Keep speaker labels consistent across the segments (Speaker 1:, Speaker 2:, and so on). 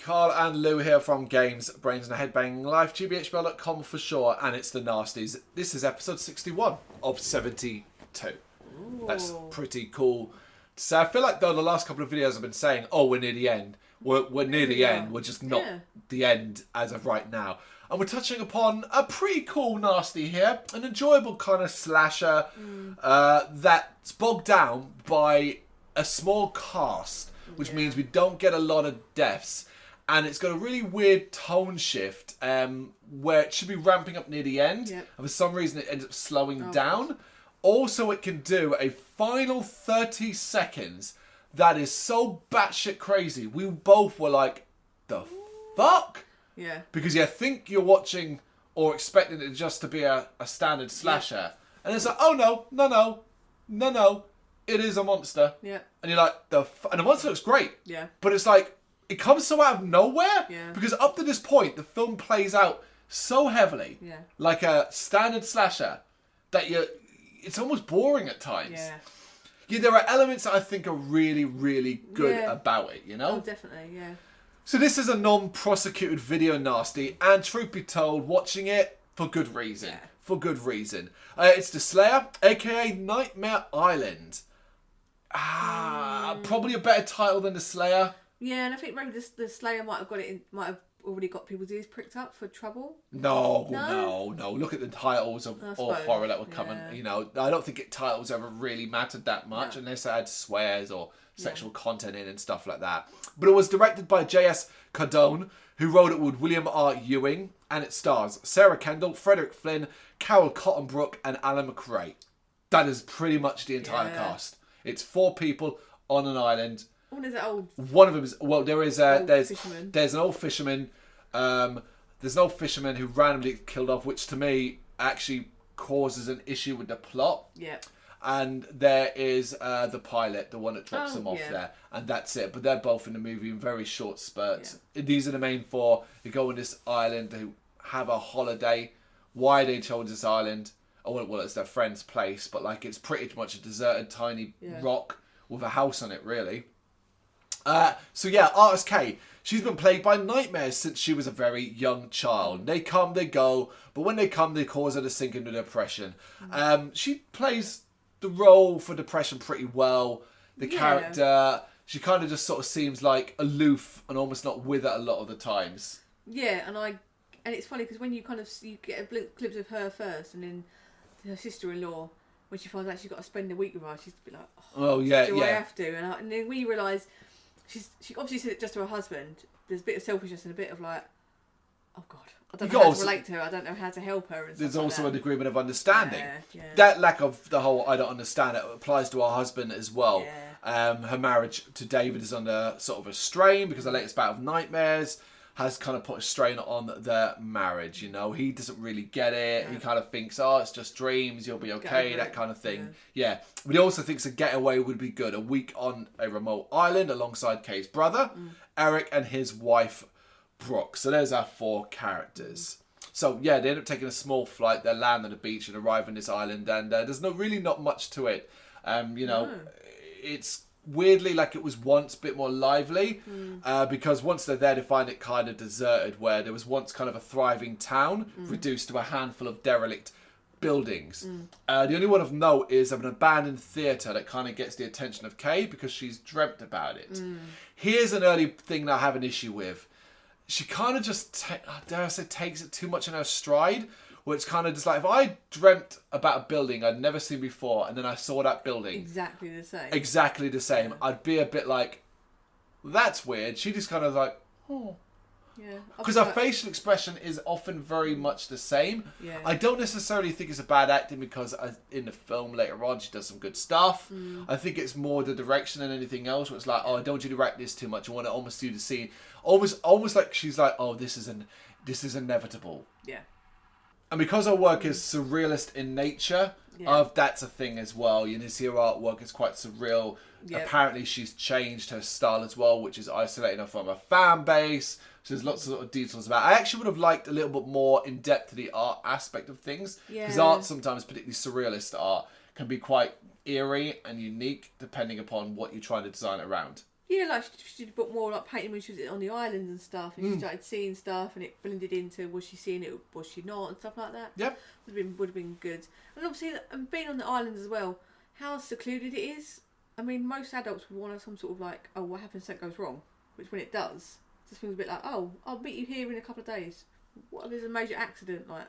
Speaker 1: Carl and Lou here from Games, Brains and a Head-Banging Life, gbhblofficial for sure, and it's the Nasties. This is episode 61 of 72. Ooh. That's pretty cool. So I feel like though the last couple of videos I've been saying, oh, we're near the end. We're near the end. We're just not the end as of right now. And we're touching upon a pretty cool nasty here. An enjoyable kind of slasher that's bogged down by a small cast, which means we don't get a lot of deaths. And it's got a really weird tone shift where it should be ramping up near the end. Yep. And for some reason it ends up slowing down. Also, it can do a final 30 seconds that is so batshit crazy. We both were like, the fuck?
Speaker 2: Yeah.
Speaker 1: Because you think you're watching or expecting it just to be a standard slasher. Yep. And it's like, oh no. It is a monster.
Speaker 2: Yeah.
Speaker 1: And you're like, and the monster looks great.
Speaker 2: Yeah.
Speaker 1: But it's like, it comes so out of nowhere.
Speaker 2: Yeah.
Speaker 1: Because up to this point, the film plays out so heavily.
Speaker 2: Yeah.
Speaker 1: Like a standard slasher that it's almost boring at times.
Speaker 2: Yeah.
Speaker 1: Yeah, there are elements that I think are really, really good about it, you know?
Speaker 2: Oh, definitely, yeah.
Speaker 1: So this is a non-prosecuted video nasty, and truth be told, watching it for good reason. Yeah. For good reason. It's The Slayer, aka Nightmare Island. Probably a better title than The Slayer.
Speaker 2: Yeah, and I think maybe the Slayer might have already got people's ears pricked up for trouble.
Speaker 1: No. Look at the titles of all horror that were coming.
Speaker 2: Yeah.
Speaker 1: You know, I don't think titles ever really mattered that much unless they had swears or sexual content in and stuff like that. But it was directed by J.S. Cardone, who wrote it with William R. Ewing, and it stars Sarah Kendall, Frederick Flynn, Carol Cottonbrook, and Alan McRae. That is pretty much the entire cast. It's 4 people on an island.
Speaker 2: What is it old?
Speaker 1: One of them is there's an old fisherman. There's an old fisherman who randomly killed off, which to me actually causes an issue with the plot.
Speaker 2: Yeah.
Speaker 1: And there is the pilot, the one that drops them off there, and that's it. But they're both in the movie in very short spurts. Yeah. These are the main 4 who go on this island who have a holiday. Why they chose this island? Oh, well, it's their friend's place, but like it's pretty much a deserted tiny rock with a house on it, really. Artist K, she's been plagued by nightmares since she was a very young child. They come, they go, but when they come, they cause her to sink into depression. She plays the role for depression pretty well. The character, she kind of just sort of seems like aloof and almost not with it a lot of the times.
Speaker 2: Yeah, and it's funny because when you get a glimpse of her first, and then her sister-in-law, when she finds out she's got to spend a week with her, she's a bit like, do I have to? And then we realise she obviously said it just to her husband. There's a bit of selfishness and a bit of like, oh God, I don't know how to relate to her. I don't know how to help her. And
Speaker 1: there's also an agreement of understanding.
Speaker 2: Yeah.
Speaker 1: That lack of the whole I don't understand it applies to her husband as well.
Speaker 2: Yeah.
Speaker 1: Her marriage to David is under sort of a strain because the latest bout of nightmares has kind of put a strain on their marriage, you know. He doesn't really get it. He kind of thinks, oh, it's just dreams, you'll be okay, that kind of thing. Yeah. But he also thinks a getaway would be good. A week on a remote island alongside Kay's brother, Eric, and his wife, Brooke. So there's our 4 characters. So, yeah, they end up taking a small flight. They land on the beach and arrive on this island. And there's really not much to it. It's weirdly like it was once a bit more lively because once they're there they find it kind of deserted, where there was once kind of a thriving town reduced to a handful of derelict buildings. The only one of note is an abandoned theatre that kind of gets the attention of Kay because she's dreamt about it. Here's an early thing that I have an issue with. She kind of just takes it too much in her stride, where it's kind of just like, if I dreamt about a building I'd never seen before and then I saw that building
Speaker 2: exactly the same,
Speaker 1: I'd be a bit like, that's weird. She just kind of like, oh.
Speaker 2: Yeah.
Speaker 1: Because her facial expression is often very much the same.
Speaker 2: Yeah.
Speaker 1: I don't necessarily think it's a bad acting because in the film later on she does some good stuff. I think it's more the direction than anything else, where it's like, oh, I don't want you to direct this too much. I want to almost do the scene. Almost like she's like, oh, this is inevitable.
Speaker 2: Yeah.
Speaker 1: And because her work is surrealist in nature, that's a thing as well. You see her artwork is quite surreal. Yep. Apparently she's changed her style as well, which is isolating her from her fan base. So there's lots of sort of details about it. I actually would have liked a little bit more in depth to the art aspect of things. Because art sometimes, particularly surrealist art, can be quite eerie and unique depending upon what you're trying to design it around.
Speaker 2: Yeah, like she did more like painting when she was on the islands and stuff, and she started seeing stuff, and it blended into was she seeing it, was she not, and stuff like that.
Speaker 1: Yep,
Speaker 2: would have been good. And obviously, and being on the islands as well, how secluded it is. I mean, most adults would want some sort of like, oh, what happens if something goes wrong? Which when it does, it just feels a bit like, oh, I'll meet you here in a couple of days. What if there's a major accident? Like,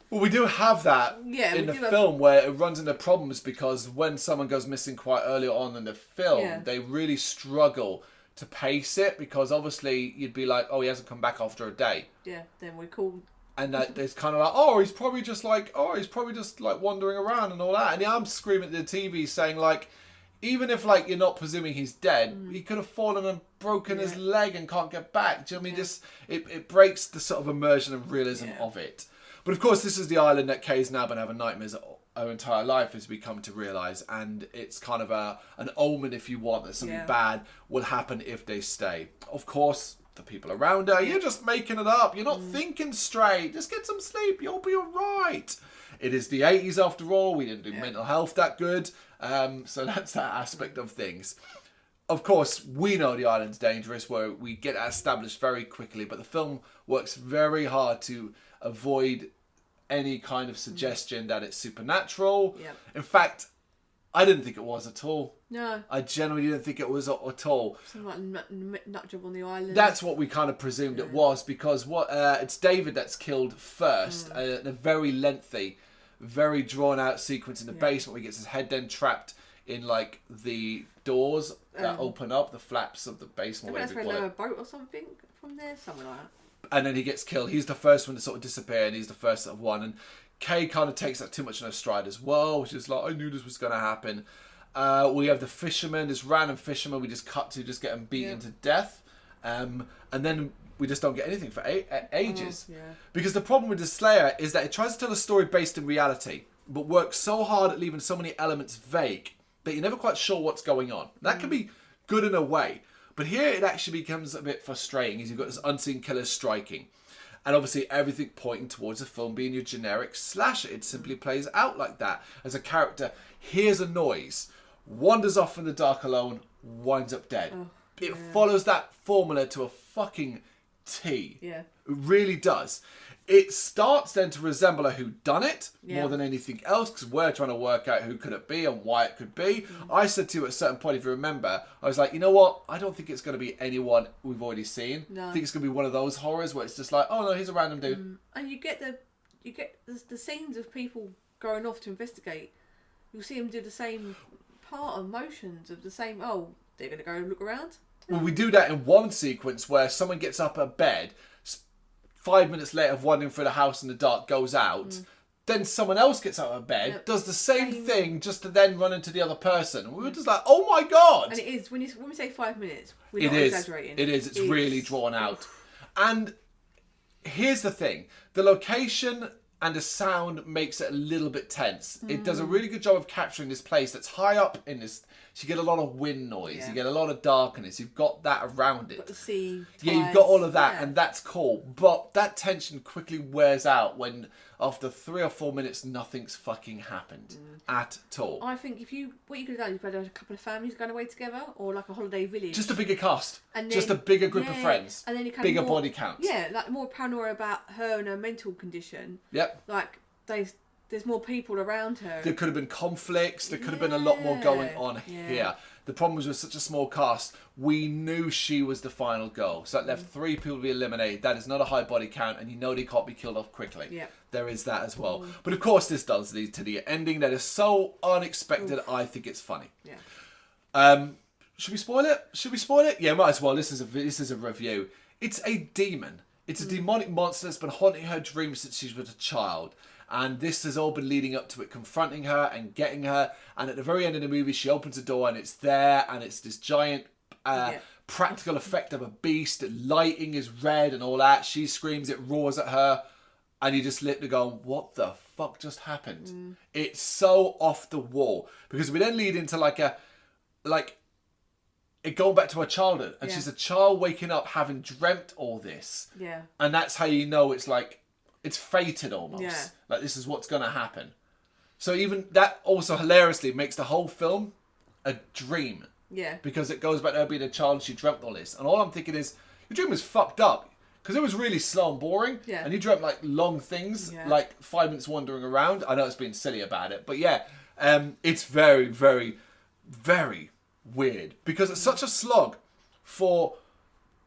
Speaker 1: well, we do have that in the film where it runs into problems because when someone goes missing quite early on in the film, they really struggle to pace it because obviously you'd be like, oh, he hasn't come back after a day.
Speaker 2: Yeah, then we call.
Speaker 1: And that it's kind of like, oh, he's probably just like wandering around and all that. And I'm screaming at the TV saying like, even if like you're not presuming he's dead, he could have fallen and broken his leg and can't get back. Do you know what I mean? Just it breaks the sort of immersion and realism of it. But of course, this is the island that Kay's now been having nightmares her entire life, as we come to realise, and it's kind of an omen, if you want, that something bad will happen if they stay. Of course, the people around her, you're just making it up. You're not thinking straight. Just get some sleep. You'll be all right. It is the 80s after all. We didn't do mental health that good. So that's that aspect of things. Of course, we know the island's dangerous, where we get that established very quickly, but the film works very hard to avoid any kind of suggestion that it's supernatural. Yep. In fact, I didn't think it was at all. No. I genuinely didn't think it was at all.
Speaker 2: Something like nut job on the island.
Speaker 1: That's what we kind of presumed it was, because it's David that's killed first, in a very lengthy, very drawn out sequence in the basement where he gets his head then trapped in like the doors that open up, the flaps of the basement.
Speaker 2: That's where a boat or something from there, something like that.
Speaker 1: And then he gets killed. He's the first one to sort of disappear, and he's the first sort of one. And Kay kind of takes that too much in her stride as well, which is like, I knew this was going to happen. We have the fisherman, this random fisherman we just cut to, just getting beaten to death. And then we just don't get anything for ages. Because the problem with the Slayer is that it tries to tell a story based in reality, but works so hard at leaving so many elements vague that you're never quite sure what's going on. That can be good in a way, but here it actually becomes a bit frustrating, as you've got this unseen killer striking. And obviously everything pointing towards the film being your generic slasher. It simply plays out like that. As a character hears a noise, wanders off in the dark alone, winds up dead. It follows that formula to a fucking T. Yeah. It really does. It starts then to resemble a whodunit more than anything else, because we're trying to work out who could it be and why it could be. I said to you at a certain point, if you remember, I was like, you know what? I don't think it's going to be anyone we've already seen. No. I think it's going to be one of those horrors where it's just like, oh no, he's a random dude.
Speaker 2: And you get the scenes of people going off to investigate. You'll see them do the same part of motions of the same. Oh, they're going to go look around.
Speaker 1: Well, we do that in one sequence where someone gets up out of bed. 5 minutes later of wandering through the house in the dark, goes out. Then someone else gets out of bed, does the same thing just to then run into the other person. And we were just like, oh my God.
Speaker 2: And it is, when we say 5 minutes, we're not exaggerating.
Speaker 1: It is. It's really drawn out. And here's the thing. The location and the sound makes it a little bit tense. It does a really good job of capturing this place that's high up in this. So you get a lot of wind noise, you get a lot of darkness, you've got that around it.
Speaker 2: Got the sea,
Speaker 1: tides, you've got all of that, and that's cool. But that tension quickly wears out when, after 3 or 4 minutes, nothing's fucking happened at all.
Speaker 2: I think what you could have done is had a couple of families going away together, or like a holiday village.
Speaker 1: Just a bigger cast, and then, just a bigger group of friends, and then you bigger body counts.
Speaker 2: Yeah, like more paranoia about her and her mental condition.
Speaker 1: Yep.
Speaker 2: Like there's more people around her.
Speaker 1: There could have been conflicts. There could have been a lot more going on here. The problem was with such a small cast, we knew she was the final girl. So that left 3 people to be eliminated. That is not a high body count, and you know they can't be killed off quickly. Yeah. There is that as well. But of course this does lead to the ending that is so unexpected, I think it's funny. Yeah. Should we spoil it? Yeah, might as well. This is a review. It's a demon. It's a demonic monster that's been haunting her dreams since she was a child. And this has all been leading up to it confronting her and getting her. And at the very end of the movie, she opens the door and it's there. And it's this giant practical effect of a beast. The lighting is red and all that. She screams, it roars at her. And you just literally go, what the fuck just happened? It's so off the wall. Because we then lead into it going back to her childhood. And she's a child waking up having dreamt all this. Yeah. And that's how you know it's like, it's fated almost. Yeah. Like this is what's going to happen. So even that also hilariously makes the whole film a dream.
Speaker 2: Yeah.
Speaker 1: Because it goes back to her being a child and she dreamt all this. And all I'm thinking is, your dream was fucked up. Because it was really slow and boring.
Speaker 2: Yeah.
Speaker 1: And you dreamt like long things, like 5 minutes wandering around. I know it's being silly about it. But yeah, it's very, very, very weird. Because it's such a slog for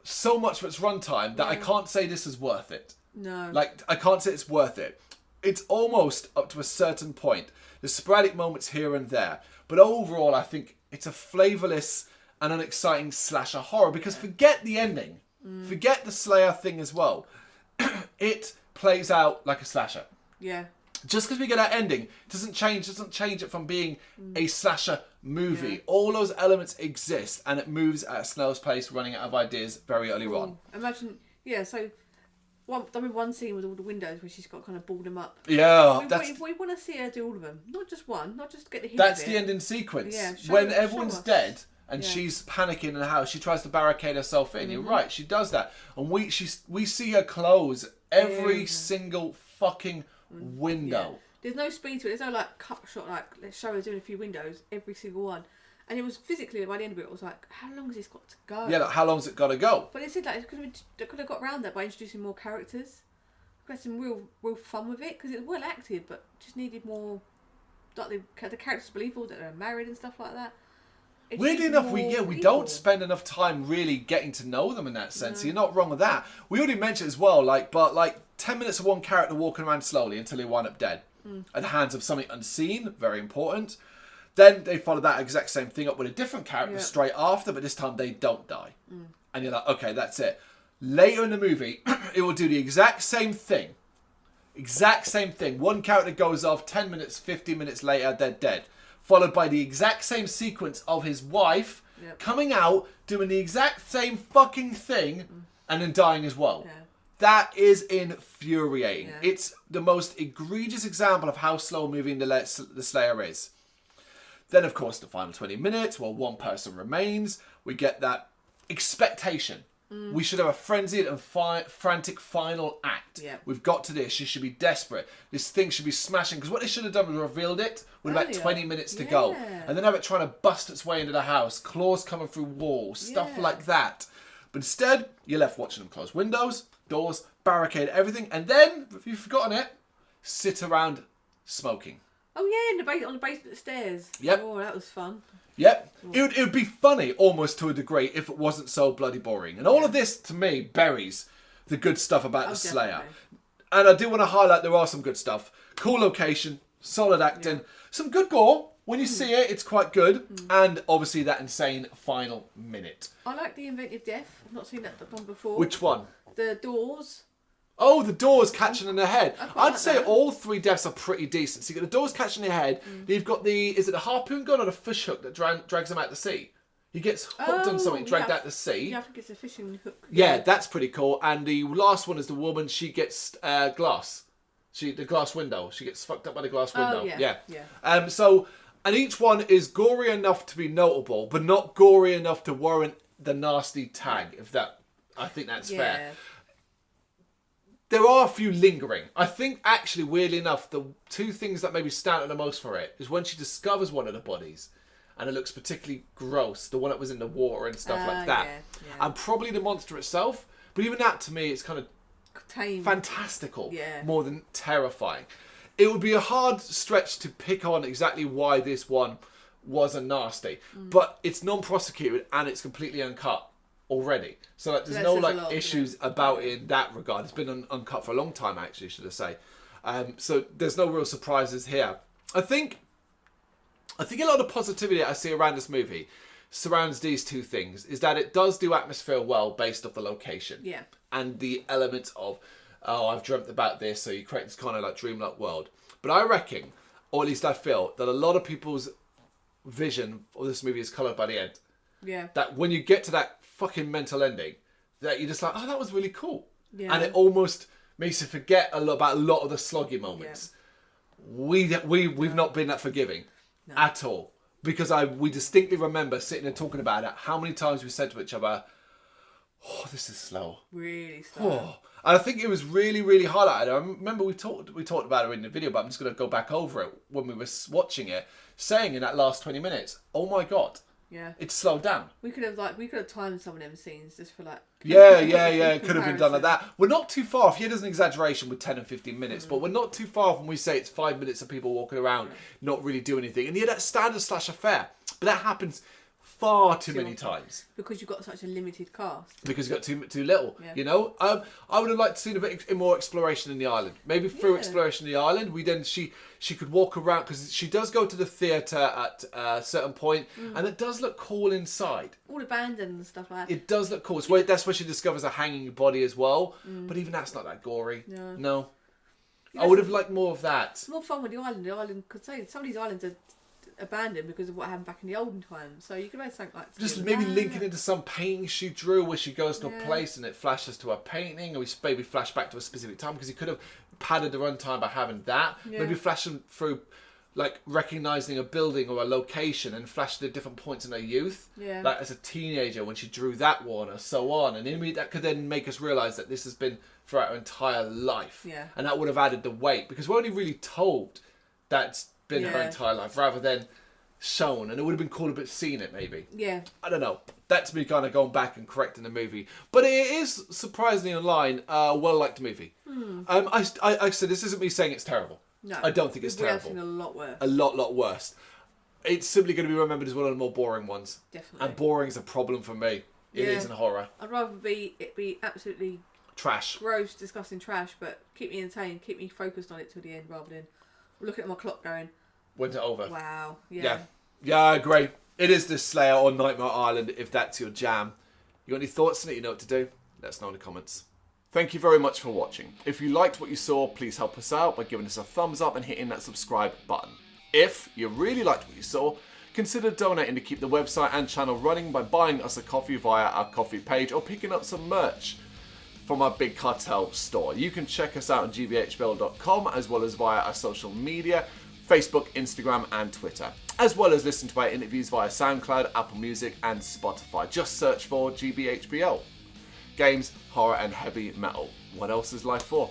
Speaker 1: so much of its runtime that I can't say this is worth it.
Speaker 2: No.
Speaker 1: Like, I can't say it's worth it. It's almost up to a certain point. There's sporadic moments here and there. But overall, I think it's a flavourless and unexciting slasher horror. Because forget the ending. Forget the Slayer thing as well. It plays out like a slasher.
Speaker 2: Yeah.
Speaker 1: Just because we get that ending doesn't change it from being a slasher movie. Yeah. All those elements exist and it moves at a snail's pace, running out of ideas very early on.
Speaker 2: Imagine, so one scene with all the windows where she's got kind of balled them up.
Speaker 1: Yeah.
Speaker 2: We want to see her do all of them. Not just one, not just get the hint
Speaker 1: That's
Speaker 2: of it.
Speaker 1: the ending sequence.
Speaker 2: Yeah,
Speaker 1: when everyone's dead and she's panicking in the house, she tries to barricade herself in. You're right, she does that. And we see her close every single fucking window.
Speaker 2: Yeah. There's no speed to it. There's no like cut shot, like let's show her doing a few windows, every single one. And it was physically, by the end of it, was like, how long has this got to go?
Speaker 1: Yeah, like, how long's it got to go?
Speaker 2: But it said like they could have got around that by introducing more characters. We had some real fun with it because it was well acted, but just needed more. Like the characters believable that they're married and stuff like that.
Speaker 1: Weirdly enough, we don't spend enough time really getting to know them in that sense. So you're not wrong with that. We already mentioned as well, but 10 minutes of one character walking around slowly until they wind up dead at the hands of something unseen, very important. Then they follow that exact same thing up with a different character straight after, but this time they don't die. And you're like, okay, that's it. Later in the movie, it will do the exact same thing. Exact same thing. One character goes off, 10 minutes, 15 minutes later, they're dead. Followed by the exact same sequence of his wife coming out, doing the exact same fucking thing, and then dying as well. Yeah. That is infuriating. Yeah. It's the most egregious example of how slow moving the Slayer is. Then, of course, the final 20 minutes, while one person remains, we get that expectation. We should have a frenzied and frantic final act. Yeah. We've got to this. She should be desperate. This thing should be smashing. Because what they should have done was revealed it with about 20 minutes to go. And then have it trying to bust its way into the house. Claws coming through walls. Stuff like that. But instead, you're left watching them close windows, doors, barricade everything. And then, if you've forgotten it, sit around smoking.
Speaker 2: Oh yeah, on the basement stairs.
Speaker 1: Yep.
Speaker 2: Oh, that was fun.
Speaker 1: Yep. It would be funny almost to a degree if it wasn't so bloody boring. And all of this, to me, buries the good stuff about the Slayer. Definitely. And I do want to highlight there are some good stuff. Cool location, solid acting, some good gore. When you see it, it's quite good. And obviously that insane final minute. I
Speaker 2: like the inventive death. I've not seen that one before.
Speaker 1: Which one?
Speaker 2: The doors.
Speaker 1: Oh, the doors catching in the head. I'd say all three deaths are pretty decent. So you've got the doors catching in the head. You've got is it the harpoon gun or the fish hook that drags him out to sea? He gets hooked on something, dragged out to sea.
Speaker 2: Yeah, I think it's a fishing hook.
Speaker 1: Yeah, that's pretty cool. And the last one is the woman. She gets glass. The glass window. She gets fucked up by the glass window.
Speaker 2: Oh, yeah.
Speaker 1: And each one is gory enough to be notable, but not gory enough to warrant the nasty tag. I think that's fair. There are a few lingering. I think, actually, weirdly enough, the two things that maybe stand out the most for it is when she discovers one of the bodies, and it looks particularly gross, the one that was in the water and stuff like that. And probably the monster itself, but even that, to me, is kind of tame, fantastical, more than terrifying. It would be a hard stretch to pick on exactly why this one was a nasty, but it's non-prosecuted and it's completely uncut already, so there's no issues about it in that regard. It's been uncut for a long time, actually, should I say. So there's no real surprises here. I think a lot of the positivity that I see around this movie surrounds these two things. Is that it does do atmosphere well based off the location, and the element of I've dreamt about this, so you create this kind of like dreamlike world. But I reckon, or at least I feel, that a lot of people's vision of this movie is coloured by the end. Yeah. That when you get to that fucking mental ending, that you're just like, oh, that was really cool. Yeah. And it almost makes you forget about a lot of the sloggy moments. Yeah. We've not been that forgiving at all. Because we distinctly remember sitting and talking about it, how many times we said to each other, oh, this is slow.
Speaker 2: Really slow.
Speaker 1: Oh. And I think it was really, really highlighted. I remember we talked about it in the video, but I'm just going to go back over it when we were watching it, saying in that last 20 minutes, oh my God.
Speaker 2: Yeah.
Speaker 1: It's slowed down.
Speaker 2: We could have timed some of them scenes just for like.
Speaker 1: Yeah. It could have been done like that. We're not too far off. Here there's an exaggeration with 10 and 15 minutes, but we're not too far off when we say it's 5 minutes of people walking around, not really doing anything. And yeah, that's standard slasher fare. But that happens far too many times.
Speaker 2: Because you've got such a limited cast.
Speaker 1: Because you've got too little, you know? I would have liked to see a bit more exploration in the island. Maybe through exploration in the island, she could walk around, because she does go to the theatre at a certain point, and it does look cool inside.
Speaker 2: All abandoned and stuff like that.
Speaker 1: It does look cool. That's where she discovers a hanging body as well. But even that's not that gory. No. I would have liked more of that.
Speaker 2: It's more fun with the island. The island, could say some of these islands are abandoned because of what happened back in the olden times. So you could make something like
Speaker 1: just maybe linking into some painting she drew where she goes to a place and it flashes to a painting, or we maybe flash back to a specific time, because he could have padded the runtime by having that. Maybe flashing through, like recognizing a building or a location and flashing at different points in her youth, like as a teenager when she drew that one, or so on, and that could then make us realize that this has been throughout her entire life, and that would have added the weight, because we're only really told that's been her entire life rather than shown, and it would have been cool to have seen it maybe. I don't know. That's me kind of going back and correcting the movie, but it is surprisingly online well liked movie. I said, this isn't me saying it's terrible. No, I don't think it's terrible.
Speaker 2: We've seen a lot worse.
Speaker 1: A lot worse. It's simply going to be remembered as one of the more boring ones.
Speaker 2: Definitely.
Speaker 1: And boring's a problem for me. It is in horror.
Speaker 2: I'd rather it be absolutely
Speaker 1: trash,
Speaker 2: gross, disgusting trash, but keep me entertained, keep me focused on it till the end, rather than looking at my clock going,
Speaker 1: when's it over?
Speaker 2: Wow.
Speaker 1: Yeah, I agree. It is the Slayer on Nightmare Island, if that's your jam. You got any thoughts on it? You know what to do? Let us know in the comments. Thank you very much for watching. If you liked what you saw, please help us out by giving us a thumbs up and hitting that subscribe button. If you really liked what you saw, consider donating to keep the website and channel running by buying us a coffee via our coffee page, or picking up some merch from our Big Cartel store. You can check us out on gbhblofficial.com, as well as via our social media, Facebook, Instagram and Twitter, as well as listen to our interviews via SoundCloud, Apple Music and Spotify. Just search for GBHBL. Games, horror and heavy metal. What else is life for?